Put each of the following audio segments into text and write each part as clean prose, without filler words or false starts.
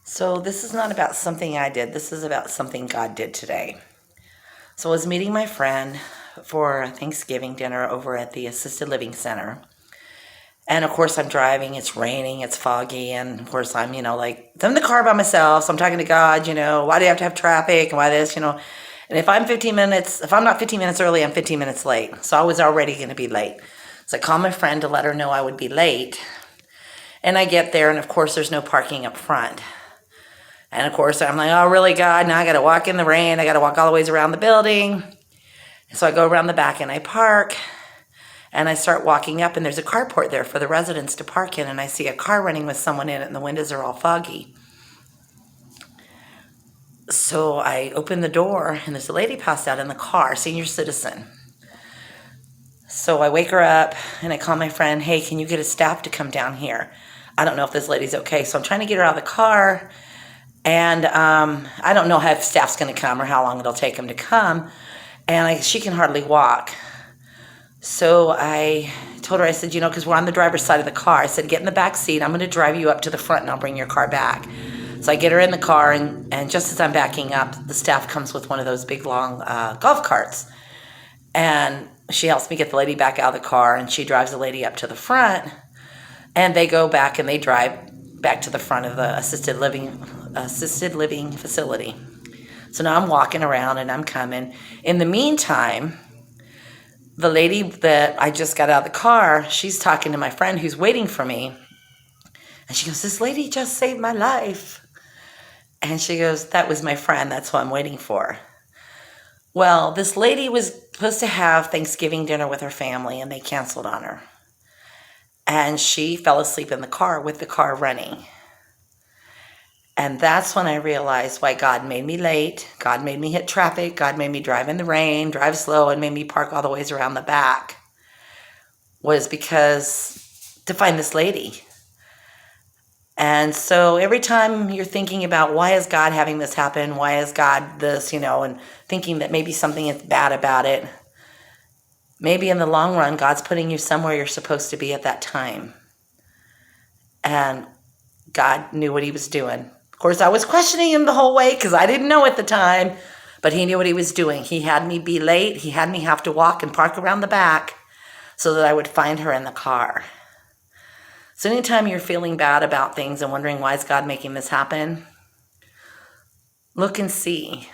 So this is not about something I did. This is about something God did today. So I was meeting my friend for Thanksgiving dinner over at the Assisted Living Center. And of course I'm driving, it's raining, it's foggy, and of course I'm in the car by myself. So I'm talking to God, why do you have to have traffic and why this. And if I'm not 15 minutes early, I'm 15 minutes late. So I was already going to be late. So I called my friend to let her know I would be late. And I get there, and of course there's no parking up front. And of course, I'm like, oh, really, God? Now I got to walk in the rain. I got to walk all the ways around the building. So I go around the back and I park. And I start walking up, and there's a carport there for the residents to park in. And I see a car running with someone in it, and the windows are all foggy. So I open the door, and there's a lady passed out in the car, senior citizen. So I wake her up, and I call my friend, hey, can you get a staff to come down here? I don't know if this lady's okay. So I'm trying to get her out of the car. And I don't know if staff's going to come or how long it'll take them to come. And she can hardly walk. So I told her, I said, because we're on the driver's side of the car. I said, get in the back seat. I'm going to drive you up to the front and I'll bring your car back. So I get her in the car, and just as I'm backing up, the staff comes with one of those big, long golf carts. And she helps me get the lady back out of the car, and she drives the lady up to the front. And they go back and they drive back to the front of the assisted living facility. So now I'm walking around and I'm coming. In the meantime, the lady that I just got out of the car, she's talking to my friend who's waiting for me. And she goes, this lady just saved my life. And she goes, that was my friend. That's who I'm waiting for. Well, this lady was supposed to have Thanksgiving dinner with her family, and they canceled on her. And she fell asleep in the car with the car running. And that's when I realized why God made me late. God made me hit traffic. God made me drive in the rain, drive slow, and made me park all the ways around the back. Was because to find this lady. And so every time you're thinking about why is God having this happen? Why is God this, and thinking that maybe something is bad about it. Maybe in the long run, God's putting you somewhere you're supposed to be at that time. And God knew what he was doing. Of course, I was questioning him the whole way because I didn't know at the time, but he knew what he was doing. He had me be late. He had me have to walk and park around the back so that I would find her in the car. So anytime you're feeling bad about things and wondering why is God making this happen, look and see.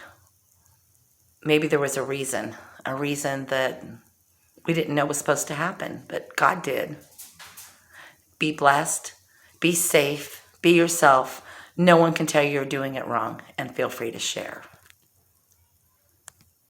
Maybe there was a reason that we didn't know was supposed to happen, but God did. Be blessed, be safe, be yourself. No one can tell you you're doing it wrong, and feel free to share.